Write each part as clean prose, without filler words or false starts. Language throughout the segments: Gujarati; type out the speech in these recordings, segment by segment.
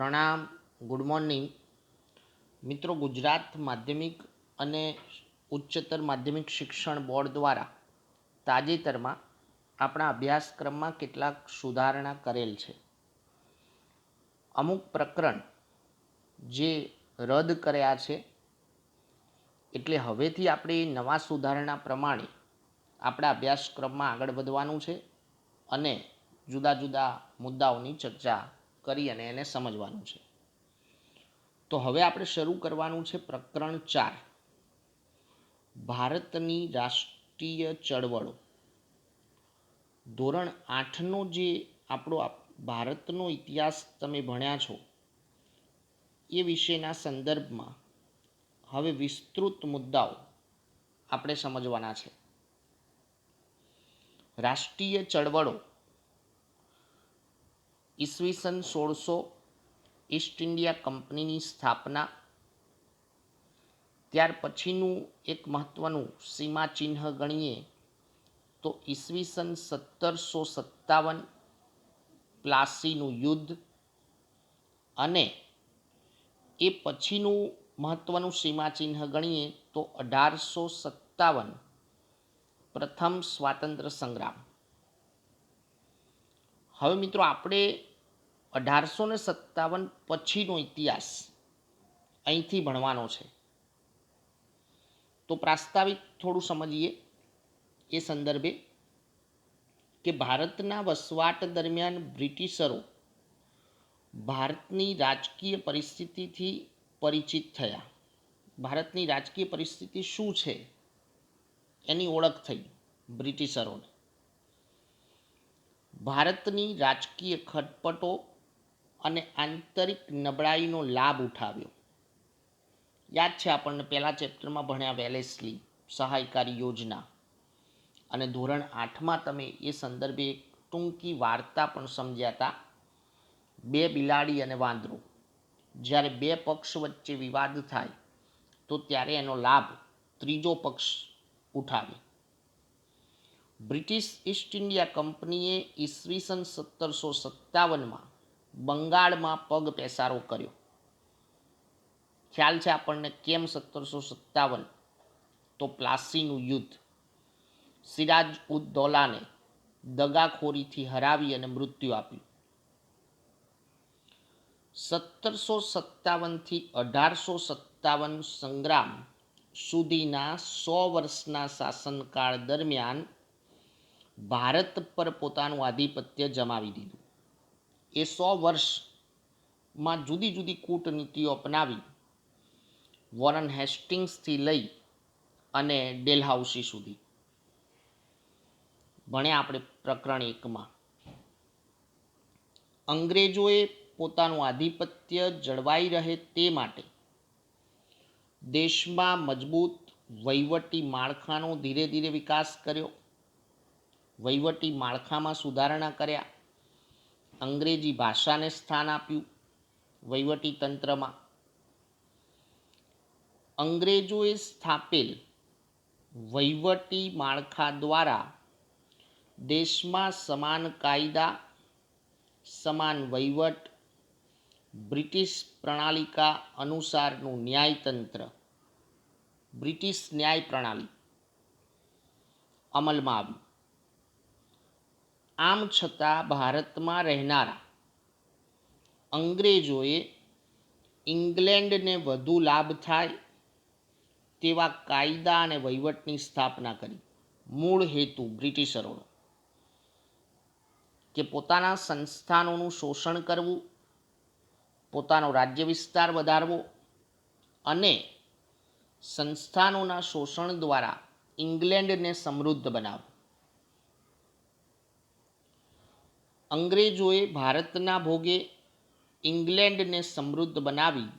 પ્રણામ. ગુડ મોર્નિંગ મિત્રો. ગુજરાત માધ્યમિક અને ઉચ્ચતર માધ્યમિક શિક્ષણ બોર્ડ દ્વારા તાજેતરમાં આપણા અભ્યાસક્રમમાં કેટલાક સુધારણા કરેલ છે. અમુક પ્રકરણ જે રદ કર્યા છે, એટલે હવેથી આપણે નવા સુધારણા પ્રમાણે આપણા અભ્યાસક્રમમાં આગળ વધવાનું છે અને જુદા જુદા મુદ્દાઓની ચર્ચા કરી અને એને સમજવાનું છે. તો હવે આપણે શરૂ કરવાનું છે પ્રકરણ 4, ભારતની રાષ્ટ્રીય ચળવળો. ધોરણ 8નો જે આપણો ભારતનો ઇતિહાસ તમે ભણ્યા છો એ વિશેના સંદર્ભમાં હવે વિસ્તૃત મુદ્દાઓ આપણે સમજવાના છે. રાષ્ટ્રીય ચળવળો ઈસવીસન 1600 ઈસ્ટ ઇન્ડિયા કંપનીની સ્થાપના, ત્યાર પછીનું એક મહત્ત્વનું સીમાચિહ્ન ગણીએ તો ઈસવીસન 1757 પ્લાસીનું યુદ્ધ, અને એ પછીનું મહત્ત્વનું સીમાચિહ્ન ગણીએ તો 1857 પ્રથમ સ્વાતંત્ર્ય સંગ્રામ. હવે મિત્રો આપણે 1857 પછીનો ઇતિહાસ અહીંથી ભણવાનો છે. તો પ્રાસ્તાવિક થોડું સમજીએ એ સંદર્ભે કે ભારતના વસવાટ દરમિયાન બ્રિટિશરો ભારતની રાજકીય પરિસ્થિતિથી પરિચિત થયા. ભારતની રાજકીય પરિસ્થિતિ શું છે એની ઓળખ થઈ બ્રિટિશરોને. ભારતની રાજકીય ખટપટો અને આંતરિક નબળાઈનો લાભ ઉઠાવ્યો. યાદ છે આપણને પહેલા ચેપ્ટરમાં ભણ્યા વેલેસ્લી સહાયકારી યોજના, અને ધોરણ 8માં તમે એ સંદર્ભે એક ટૂંકી વાર્તા પણ સમજ્યા હતા, બે બિલાડી અને વાંદરો. જ્યારે બે પક્ષ વચ્ચે વિવાદ થાય તો ત્યારે એનો લાભ ત્રીજો પક્ષ ઉઠાવે. બ્રિટિશ ઈસ્ટ ઇન્ડિયા કંપનીએ ઈસવીસન 1757માં બંગાળમાં પગ પેસારો કર્યો. ખ્યાલ છે આપણને કેમ 1757? તો પ્લાસીનું યુદ્ધ. સિરાજ ઉદ દૌલાને દગાખોરીથી હરાવી અને મૃત્યુ આપ્યું. 1757થી 1857 સંગ્રામ સુધીના 100 વર્ષના શાસનકાળ દરમિયાન ભારત પર પોતાનું આધિપત્ય જમાવી દીધું. એ 100 વર્ષમાં જુદી જુદી કૂટનીતિઓ અપનાવી, વોરન હેસ્ટિંગ્સથી લઈ અને ડેલહાઉસી સુધી. ભણ્યા આપણે પ્રકરણ 1માં. અંગ્રેજોએ પોતાનું આધિપત્ય જળવાઈ રહે તે માટે દેશમાં મજબૂત વહીવટી માળખાનો ધીરે ધીરે વિકાસ કર્યો. વહીવટી માળખામાં સુધારણા કર્યા. અંગ્રેજી ભાષાને સ્થાન આપ્યું વહીવટી તંત્રમાં. અંગ્રેજોએ સ્થાપેલ વહીવટી માળખા દ્વારા દેશમાં સમાન કાયદા, સમાન વહીવટ, બ્રિટિશ પ્રણાલિકા અનુસારનું ન્યાયતંત્ર, બ્રિટિશ ન્યાય પ્રણાલી અમલમાં આવ્યું. આમ છતાં ભારતમાં રહેનારા અંગ્રેજોએ ઇંગ્લેન્ડને વધુ લાભ થાય તેવા કાયદા અને વહીવટની સ્થાપના કરી. મૂળ હેતુ બ્રિટિશરોનો કે પોતાના સંસ્થાનોનું શોષણ કરવું, પોતાનો રાજ્ય વિસ્તાર વધારવો અને સંસ્થાનોના શોષણ દ્વારા ઇંગ્લેન્ડને સમૃદ્ધ બનાવવું. અંગ્રેજોએ ભારતના ભોગે ઇંગ્લેન્ડને સમૃદ્ધ બનાવી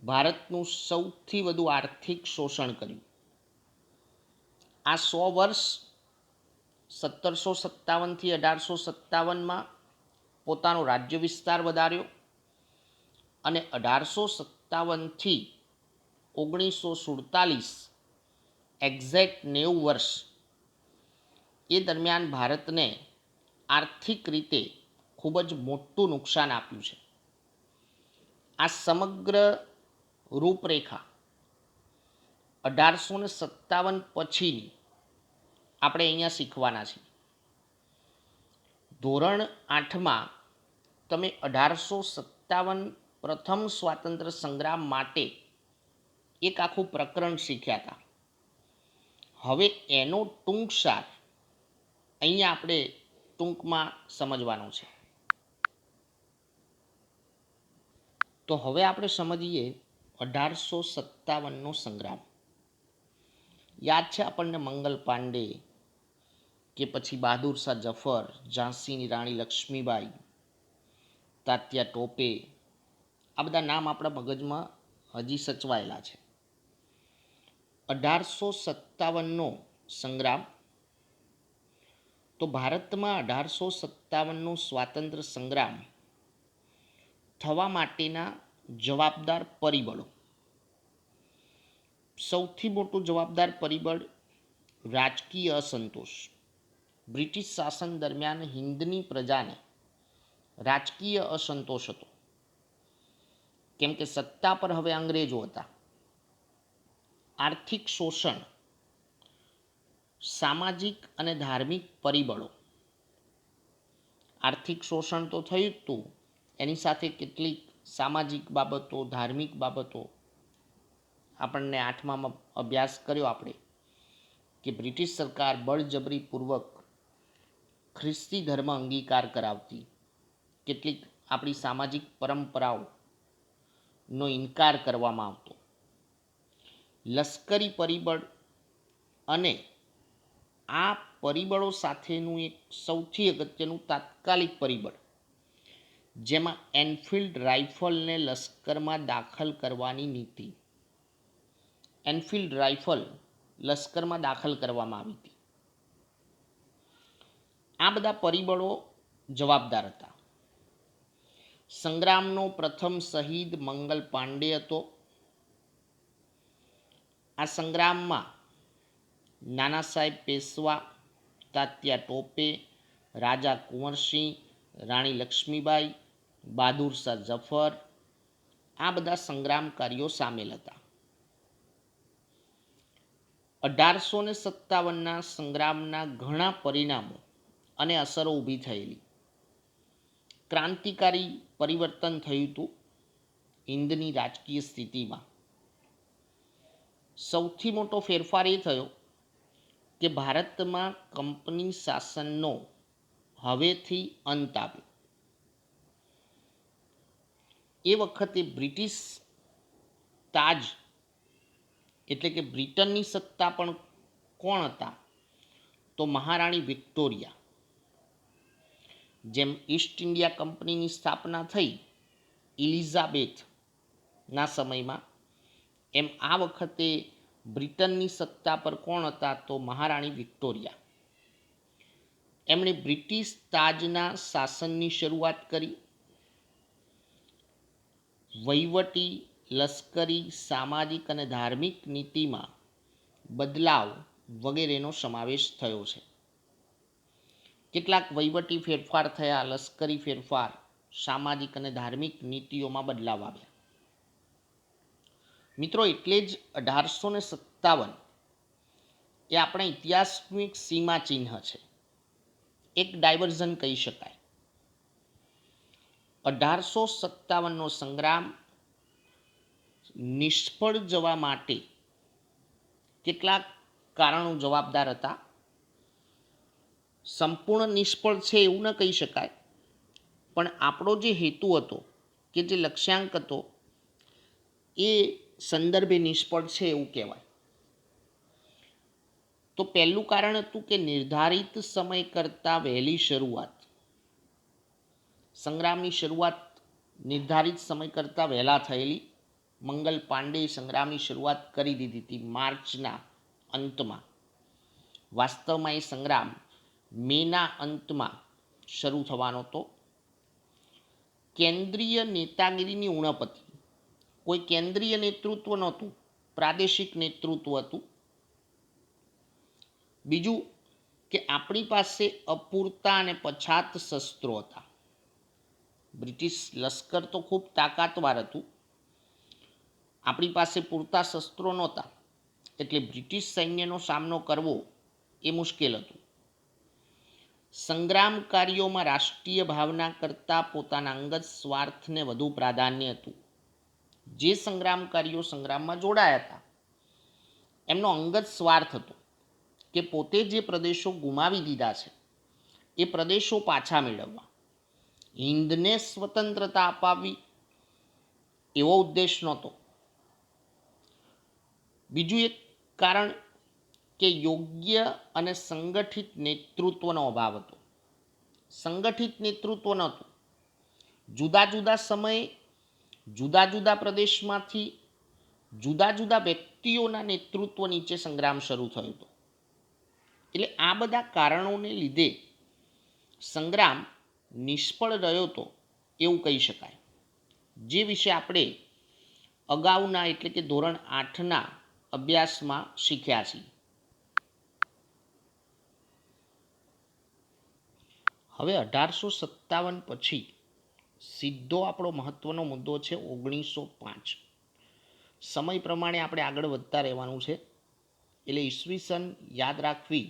ભારતનું સૌથી વધુ આર્થિક શોષણ કર્યું. આ 100 વર્ષ 1757થી 1857માં પોતાનો રાજ્ય વિસ્તાર વધાર્યો, અને 1857થી 1947 એક્ઝેક્ટ 90 વર્ષ એ દરમિયાન ભારતને આર્થિક રીતે ખૂબ જ મોટું નુકસાન આપ્યું છે. આ સમગ્ર રૂપરેખા 1857 પછીની આપણે અહીંયા શીખવાના છીએ. ધોરણ 8માં તમે 1857 પ્રથમ સ્વાતંત્ર્ય સંગ્રામ માટે એક આખું પ્રકરણ શીખ્યા હતા. હવે એનો ટૂંક સાર અહીંયા આપણે ટૂંકમાં સમજવાનો છે. તો હવે આપણે સમજીએ 1857નો સંગ્રામ. યાદ છે આપણને મંગલ પાંડે કે પછી બહાદુર શાહ જફર, ઝાંસીની રાણી લક્ષ્મીબાઈ, તાત્યા ટોપે, આ બધા નામ આપણા મગજમાં હજી સચવાયેલા છે. 1857નો સંગ્રામ. તો ભારતમાં 1857નો સ્વાતંત્ર્ય સંગ્રામ થવા માટેના જવાબદાર પરિબળો. સૌથી મોટું જવાબદાર પરિબળ રાજકીય અસંતોષ. બ્રિટિશ શાસન દરમિયાન હિન્દની પ્રજાને રાજકીય અસંતોષ હતો, કેમ કે સત્તા પર હવે અંગ્રેજો હતા. આર્થિક શોષણ, સામાજિક અને ધાર્મિક પરિબળો. આર્થિક શોષણ તો થયું જ હતું, એની સાથે કેટલીક સામાજિક બાબતો, ધાર્મિક બાબતો. આપણને 8માં અભ્યાસ કર્યો આપણે કે બ્રિટિશ સરકાર બળજબરીપૂર્વક ખ્રિસ્તી ધર્મ અંગીકાર કરાવતી, કેટલીક આપણી સામાજિક પરંપરાઓનો ઇનકાર કરવામાં આવતો. લશ્કરી પરિબળ અને આ પરિબળો સાથેનું એક સૌથી અગત્યનું તાત્કાલિક પરિબળ, જેમાં એનફિલ્ડ રાઇફલને લશ્કરમાં દાખલ કરવાની નીતિ. એનફિલ્ડ રાઇફલ લશ્કરમાં દાખલ કરવામાં આવી હતી. આ બધા પરિબળો જવાબદાર હતા. સંગ્રામનો પ્રથમ શહીદ મંગલ પાંડે હતો. આ સંગ્રામમાં નાના સાહેબ પેશવા, તાત્યા ટોપે, રાજા કુંવરસિંહ, રાણી લક્ષ્મીબાઈ, બહાદુર શાહ જફર, આ બધા સંગ્રામકારીઓ સામેલ હતા. 1857ના સંગ્રામના ઘણા પરિણામો અને અસરો ઊભી થયેલી. ક્રાંતિકારી પરિવર્તન થયું હતું હિન્દની રાજકીય સ્થિતિમાં. સૌથી મોટો ફેરફાર એ થયો કે ભારતમાં કંપની શાસનનો હવેથી અંત આવ્યો. એ વખતે બ્રિટિશ તાજ એટલે કે બ્રિટનની સત્તા પણ કોણ હતા? તો મહારાણી વિક્ટોરિયા. જેમ ઈસ્ટ ઇન્ડિયા કંપનીની સ્થાપના થઈ ઇલિઝાબેથના સમયમાં, એમ આ વખતે બ્રિટનની સત્તા પર કોણ હતા? તો મહારાણી વિક્ટોરિયા. એમણે બ્રિટિશ તાજના શાસનની શરૂઆત કરી. વહીવટી, લશ્કરી, સામાજિક અને ધાર્મિક નીતિમાં બદલાવ વગેરેનો સમાવેશ થયો છે. કેટલાક વહીવટી ફેરફાર થયા, લશ્કરી ફેરફાર, સામાજિક અને ધાર્મિક નીતિઓમાં બદલાવ આવ્યા. મિત્રો, એટલે જ 1857 એ આપણા ઇતિહાસનું એક સીમા ચિહ્ન છે, એક ડાયવર્ઝન કહી શકાય. 1857નો સંગ્રામ નિષ્ફળ જવા માટે કેટલાક કારણો જવાબદાર હતા. સંપૂર્ણ નિષ્ફળ છે એવું ન કહી શકાય, પણ આપણો જે હેતુ હતો, કે જે લક્ષ્યાંક હતો, એ સંદર્ભે નિષ્ફળ છે એવું કહેવાય. તો પહેલું કારણ હતું કે નિર્ધારિત સમય કરતાં વહેલી શરૂઆત. સંગ્રામની શરૂઆત નિર્ધારિત સમય કરતાં વહેલા થયેલી. મંગલ પાંડે સંગ્રામની શરૂઆત કરી દીધી હતી માર્ચના અંતમાં. વાસ્તવમાં એ સંગ્રામ મેના અંતમાં શરૂ થવાનો હતો. કેન્દ્રીય નેતાગીરીની ઉણપ હતી. કોઈ કેન્દ્રીય નેતૃત્વ નહોતું, પ્રાદેશિક નેતૃત્વ હતું. બીજું કે આપણી પાસે અપૂરતા અને પછાત શસ્ત્રો હતા. બ્રિટિશ લશ્કર તો ખૂબ તાકાતવાર હતું, આપણી પાસે પૂરતા શસ્ત્રો નહોતા, એટલે બ્રિટિશ સૈન્યનો સામનો કરવો એ મુશ્કેલ હતું. સંગ્રામ કાર્યોમાં રાષ્ટ્રીય ભાવના કરતાં પોતાના અંગત સ્વાર્થને વધુ પ્રાધાન્ય હતું. જે સંગ્રામકારીઓ સંગ્રામમાં જોડાયા હતા એમનો અંગત સ્વાર્થ હતો કે પોતે જે પ્રદેશો ગુમાવી દીધા છે એ પ્રદેશો પાછા મેળવવા, હિંદને સ્વતંત્રતા અપાવવી એવો ઉદ્દેશ નહોતો. બીજું એક કારણ કે યોગ્ય અને સંગઠિત નેતૃત્વનો અભાવ હતો. સંગઠિત નેતૃત્વ નહોતું. જુદા જુદા સમયે જુદા જુદા પ્રદેશમાંથી જુદા જુદા વ્યક્તિઓના નેતૃત્વ નીચે સંગ્રામ શરૂ થયો હતો. એટલે આ બધા કારણોને લીધે સંગ્રામ નિષ્ફળ રહ્યો હતો એવું કહી શકાય, જે વિશે આપણે અગાઉના એટલે કે ધોરણ 8ના અભ્યાસમાં શીખ્યા છીએ. હવે 1857 પછી સીધો આપણો મહત્વનો મુદ્દો છે 1905. સમય પ્રમાણે આપણે આગળ વધતા રહેવાનું છે, એટલે ઈસવીસન યાદ રાખવી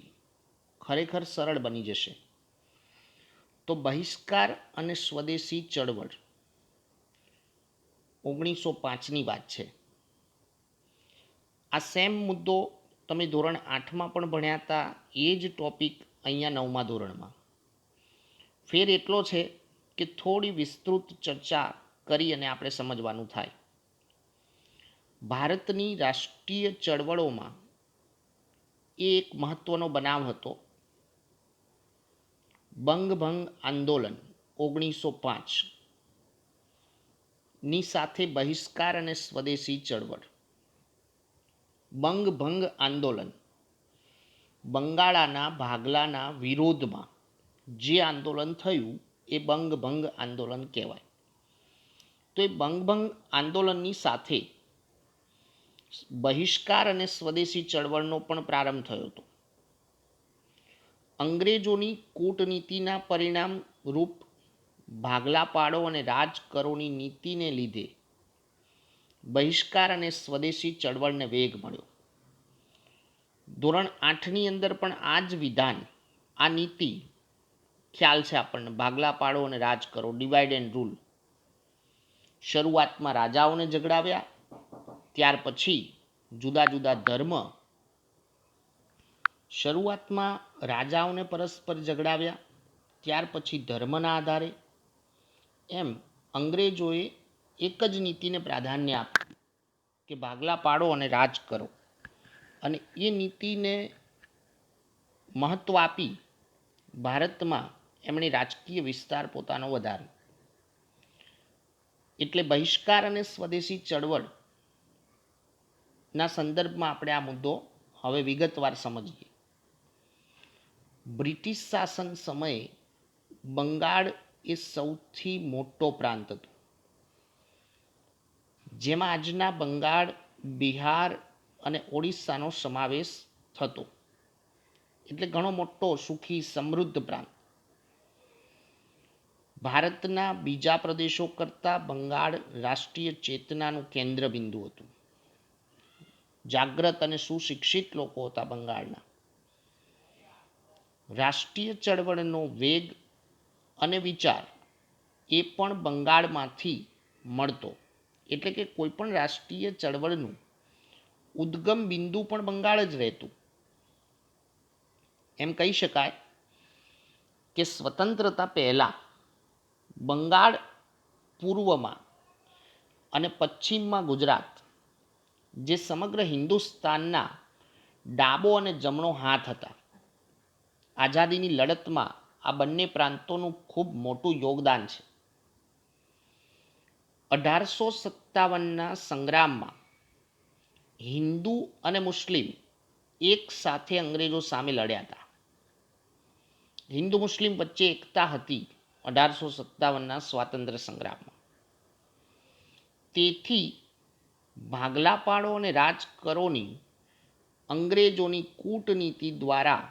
ખરેખર સરળ બની જશે. તો બહિષ્કાર અને સ્વદેશી ચળવળ 1905ની વાત છે. આ સેમ મુદ્દો તમે ધોરણ 8માં પણ ભણ્યા હતા, એ જ ટોપિક અહીંયા 9મા ધોરણમાં. ફેર એટલો છે કે થોડી વિસ્તૃત ચર્ચા કરી અને આપણે સમજવાનું થાય. ભારતની રાષ્ટ્રીય ચળવળોમાં એ એક મહત્વનો બનાવ હતો, બંગભંગ આંદોલન 1905 ની સાથે બહિષ્કાર અને સ્વદેશી ચળવળ. બંગભંગ આંદોલન બંગાળાના ભાગલાના વિરોધમાં જે આંદોલન થયું એ બંગભંગ આંદોલન કહેવાય. તો એ બંગભંગ આંદોલનની સાથે બહિષ્કાર અને સ્વદેશી ચળવળનો પણ પ્રારંભ થયો હતો. અંગ્રેજોની કૂટનીતિના પરિણામ રૂપ ભાગલા પાડો અને રાજ કરોની નીતિને લીધે બહિષ્કાર અને સ્વદેશી ચળવળને વેગ મળ્યો. ધોરણ 8ની અંદર પણ આ જ વિધાન, આ નીતિ ખ્યાલ છે આપણને, ભાગલા પાડો અને રાજ કરો, ડિવાઇડ એન્ડ રૂલ. શરૂઆતમાં રાજાઓને ઝઘડાવ્યા, ત્યાર પછી જુદા જુદા ધર્મ, શરૂઆતમાં રાજાઓને પરસ્પર ઝઘડાવ્યા, ત્યાર પછી ધર્મના આધારે, એમ અંગ્રેજોએ એક જ નીતિને પ્રાધાન્ય આપ્યું કે ભાગલા પાડો અને રાજ કરો, અને એ નીતિને મહત્વ આપી ભારતમાં એમણે રાજકીય વિસ્તાર પોતાનો વધાર્યો. એટલે બહિષ્કાર અને સ્વદેશી ચળવળના સંદર્ભમાં આપણે આ મુદ્દો હવે વિગતવાર સમજીએ. બ્રિટિશ શાસન સમયે બંગાળ એ સૌથી મોટો પ્રાંત હતો, જેમાં આજના બંગાળ, બિહાર અને ઓડિશાનો સમાવેશ થતો. એટલે ઘણો મોટો, સુખી, સમૃદ્ધ પ્રાંત. ભારતના બીજા પ્રદેશો કરતાં બંગાળ રાષ્ટ્રીય ચેતનાનું કેન્દ્ર બિંદુ હતું. જાગ્રત અને સુશિક્ષિત લોકો હતા બંગાળના. રાષ્ટ્રીય ચળવળનો વેગ અને વિચાર એ પણ બંગાળમાંથી મળતો. એટલે કે કોઈ પણ રાષ્ટ્રીય ચળવળનું ઉદ્ગમ બિંદુ પણ બંગાળ જ રહેતું. એમ કહી શકાય કે સ્વતંત્રતા પહેલાં બંગાળ પૂર્વમાં અને પશ્ચિમમાં ગુજરાત, જે સમગ્ર હિન્દુસ્તાનના ડાબો અને જમણો હાથ હતા. આઝાદીની લડતમાં આ બંને પ્રાંતોનું ખૂબ મોટું યોગદાન છે. 1857ના સંગ્રામમાં હિન્દુ અને મુસ્લિમ એક સાથે અંગ્રેજો સામે લડ્યા હતા. હિન્દુ મુસ્લિમ વચ્ચે એકતા હતી 1857ના સ્વાતંત્ર્ય સંગ્રામમાં. તેથી ભાગલા પાડો અને રાજ કરોની અંગ્રેજોની કૂટનીતિ દ્વારા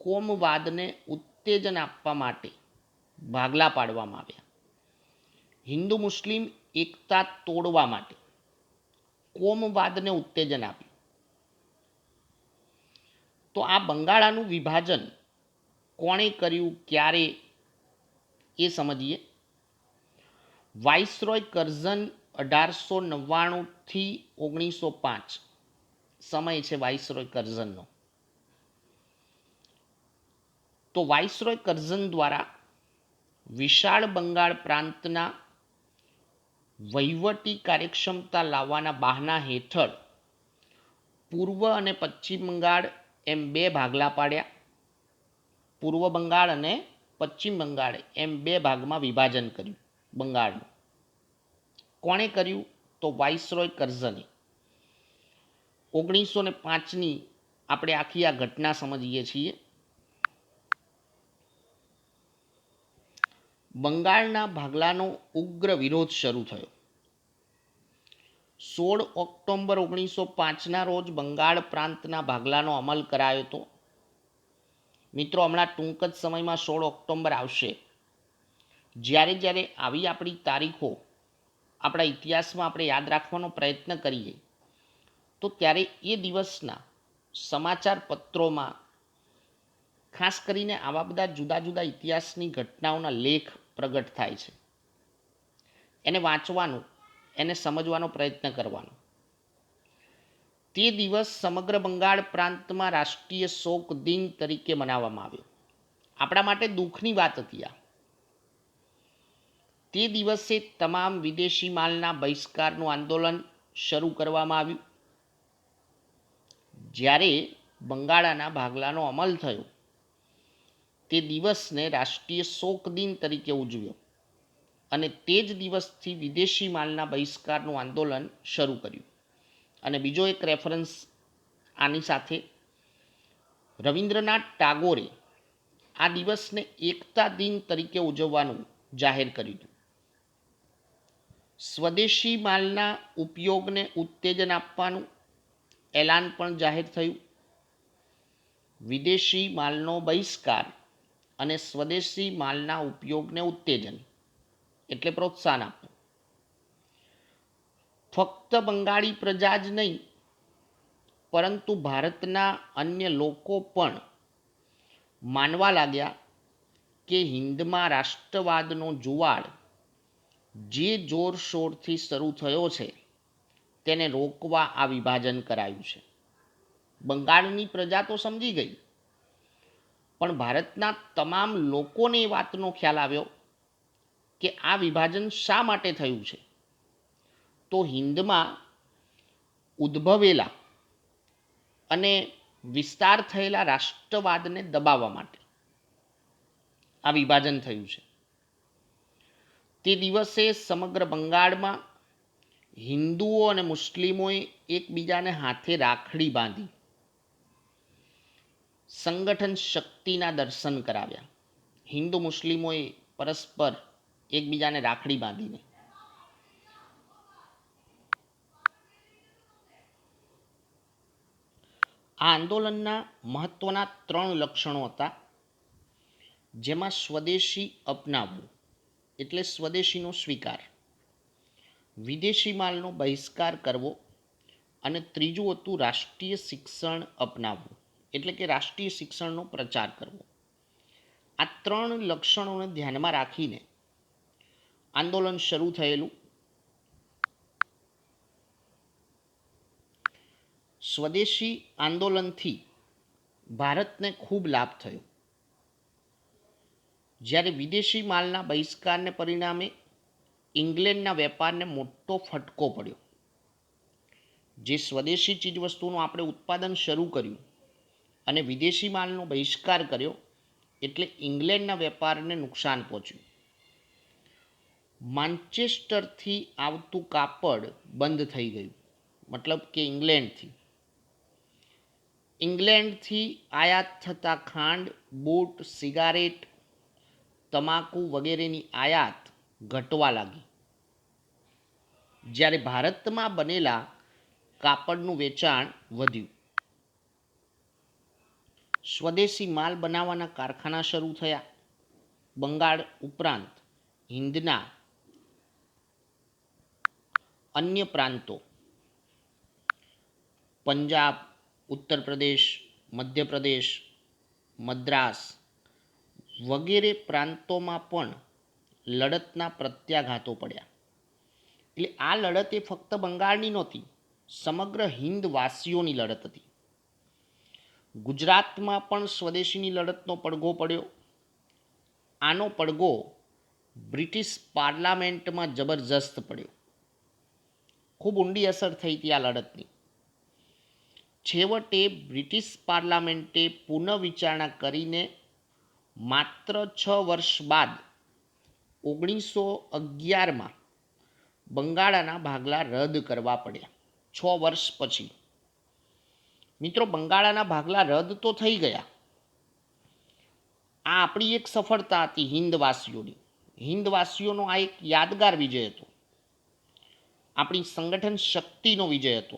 કોમવાદને ઉત્તેજન આપવા માટે ભાગલા પાડવામાં આવ્યા. હિન્દુ મુસ્લિમ એકતા તોડવા માટે કોમવાદને ઉત્તેજન આપ્યું. તો આ બંગાળાનું વિભાજન કોણે કર્યું, ક્યારે, એ સમજીએ. વાઇસરોય કર્ઝન 1899 1905 સમય છે વાઇસરોય કર્ઝનનો. તો વાઇસરોય કર્ઝન દ્વારા વિશાળ બંગાળ પ્રાંતના વહીવટી કાર્યક્ષમતા લાવવાના બહાના હેઠળ પૂર્વ અને પશ્ચિમ બંગાળ એમ બે ભાગલા પાડ્યા. પૂર્વ બંગાળ અને પશ્ચિમ બંગાળ એમ બે ભાગમાં વિભાજન કર્યું બંગાળનું. કોણે કર્યું? તો વાઇસરોય કર્ઝને. 1905ની આપણે આખી આ ઘટના સમજીએ છીએ. બંગાળના ભાગલાનો ઉગ્ર વિરોધ શરૂ થયો. 16 ઓક્ટોબર 1905ના રોજ બંગાળ પ્રાંતના ભાગલાનો અમલ કરાયો હતો. મિત્રો, હમણાં ટૂંક જ સમયમાં 16 ઓક્ટોબર આવશે. જ્યારે જ્યારે આવી આપણી તારીખો આપણા ઇતિહાસમાં આપણે યાદ રાખવાનો પ્રયત્ન કરીએ તો ત્યારે એ દિવસના સમાચાર પત્રોમાં ખાસ કરીને આવા બધા જુદા જુદા ઇતિહાસની ઘટનાઓના લેખ પ્રગટ થાય છે. એને વાંચવાનું, એને સમજવાનો પ્રયત્ન કરવાનો. તે દિવસ સમગ્ર બંગાળ પ્રાંતમાં રાષ્ટ્રીય શોક દિન તરીકે મનાવવામાં આવ્યો. આપણા માટે દુઃખની વાત હતી આ. તે દિવસે તમામ વિદેશી માલના બહિષ્કારનું આંદોલન શરૂ કરવામાં આવ્યું. જ્યારે બંગાળના ભાગલાનો અમલ થયો તે દિવસને રાષ્ટ્રીય શોક દિન તરીકે ઉજવ્યો અને તે જ દિવસથી વિદેશી માલના બહિષ્કારનું આંદોલન શરૂ કર્યું. અને બીજો એક રેફરન્સ આની સાથે, રવિન્દ્રનાથ ટાગોરે આ દિવસને એકતા દિન તરીકે ઉજવવાનું જાહેર કર્યું. સ્વદેશી માલના ઉપયોગને ઉત્તેજન આપવાનું એલાન પણ જાહેર થયું. વિદેશી માલનો બહિષ્કાર અને સ્વદેશી માલના ઉપયોગને ઉત્તેજન એટલે પ્રોત્સાહન આપવું. ફક્ત બંગાળી પ્રજા જ નહીં, પરંતુ ભારતના અન્ય લોકો પણ માનવા લાગ્યા કે હિન્દમાં રાષ્ટ્રવાદનો જુવાળ જે જોરશોરથી શરૂ થયો છે તેને રોકવા આ વિભાજન કરાયું છે. બંગાળની પ્રજા તો સમજી ગઈ, પણ ભારતના તમામ લોકોને એ વાતનો ખ્યાલ આવ્યો કે આ વિભાજન શા માટે થયું છે. તો હિન્દમાં ઉદ્ભવેલા અને વિસ્તાર થયેલા રાષ્ટ્રવાદને દબાવવા માટે આ વિભાજન થયું છે. તે દિવસે સમગ્ર બંગાળમાં હિન્દુઓ અને મુસ્લિમોએ એકબીજાને હાથે રાખડી બાંધી સંગઠન શક્તિના દર્શન કરાવ્યા. હિન્દુ મુસ્લિમોએ પરસ્પર એકબીજાને રાખડી બાંધીને. આ આંદોલનના મહત્વના 3 લક્ષણો હતા, જેમાં સ્વદેશી અપનાવવું એટલે સ્વદેશીનો સ્વીકાર, વિદેશી માલનો બહિષ્કાર કરવો અને ત્રીજું હતું રાષ્ટ્રીય શિક્ષણ અપનાવવું એટલે કે રાષ્ટ્રીય શિક્ષણનો પ્રચાર કરવો. આ 3 લક્ષણોને ધ્યાનમાં રાખીને આંદોલન શરૂ થયેલું. સ્વદેશી આંદોલનથી ભારતને ખૂબ લાભ થયો. જ્યારે વિદેશી માલના બહિષ્કારને પરિણામે ઇંગ્લેન્ડના વેપારને મોટો ફટકો પડ્યો. જે સ્વદેશી ચીજવસ્તુનું આપણે ઉત્પાદન શરૂ કર્યું અને વિદેશી માલનો બહિષ્કાર કર્યો એટલે ઇંગ્લેન્ડના વેપારને નુકસાન પહોંચ્યું. માન્ચેસ્ટરથી આવતું કાપડ બંધ થઈ ગયું, મતલબ કે ઇંગ્લેન્ડથી આયાત થતા ખાંડ, બૂટ, સિગારેટ, તમાકુ વગેરેની આયાત ઘટવા લાગી. જ્યારે ભારતમાં બનેલા કાપડનું વેચાણ વધ્યું. સ્વદેશી માલ બનાવવાના કારખાના શરૂ થયા. બંગાળ ઉપરાંત હિન્દના અન્ય પ્રાંતો પંજાબ, ઉત્તર પ્રદેશ, મધ્યપ્રદેશ, મદ્રાસ વગેરે પ્રાંતોમાં પણ લડતના પ્રત્યાઘાતો પડ્યા. એટલે આ લડત એ ફક્ત બંગાળની નહોતી, સમગ્ર હિંદવાસીઓની લડત હતી. ગુજરાતમાં પણ સ્વદેશીની લડતનો પડઘો પડ્યો. આનો પડઘો બ્રિટિશ પાર્લામેન્ટમાં જબરજસ્ત પડ્યો. ખૂબ ઊંડી અસર થઈ હતી આ લડતની. છેવટે બ્રિટિશ પાર્લામેન્ટે પુનઃવિચારણા કરીને માત્ર 6 વર્ષ બાદ 1911માં બંગાળના ભાગલા રદ કરવા પડ્યા. 6 વર્ષ પછી. મિત્રો, બંગાળના ભાગલા રદ તો થઈ ગયા. આ આપણી એક સફળતા હતી હિંદવાસીઓની. હિંદવાસીઓનો આ એક યાદગાર વિજય હતો. આપણી સંગઠન શક્તિનો વિજય હતો.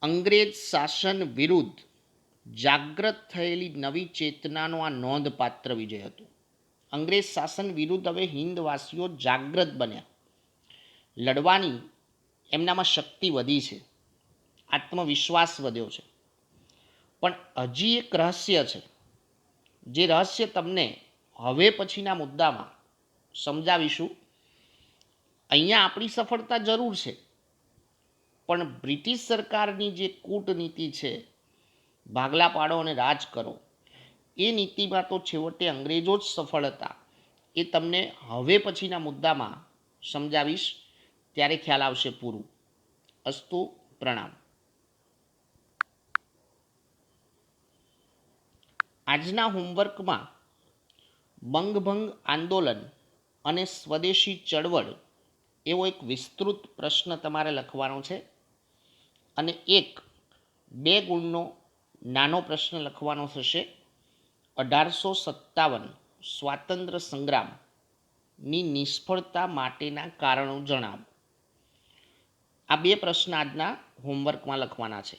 અંગ્રેજ શાસન વિરુદ્ધ જાગૃત થયેલી નવી ચેતનાનો આ નોંધપાત્ર વિજય હતો. અંગ્રેજ શાસન વિરુદ્ધ હવે હિંદવાસીઓ જાગૃત બન્યા. લડવાની એમનામાં શક્તિ વધી છે, આત્મવિશ્વાસ વધ્યો છે. પણ હજી એક રહસ્ય છે, જે રહસ્ય તમને હવે પછીના મુદ્દામાં સમજાવીશું. અહીંયા આપણી સફળતા જરૂર છે, પણ બ્રિટિશ સરકારની જે કૂટનીતિ છે, ભાગલા પાડો અને રાજ કરો, એ નીતિમાં તો છેવટે અંગ્રેજો જ સફળ હતા. એ તમને હવે પછીના મુદ્દામાં સમજાવીશ, ત્યારે ખ્યાલ આવશે પૂરું. અસ્તુ, પ્રણામ. આજના હોમવર્કમાં બંગભંગ આંદોલન અને સ્વદેશી ચળવળ એવો એક વિસ્તૃત પ્રશ્ન તમારે લખવાનો છે, અને 2 ગુણનો નાનો પ્રશ્ન લખવાનો થશે. 1857 સ્વાતંત્ર્ય સંગ્રામની નિષ્ફળતા માટેના કારણો જણાવો. આ 2 પ્રશ્ન આજના હોમવર્કમાં લખવાના છે.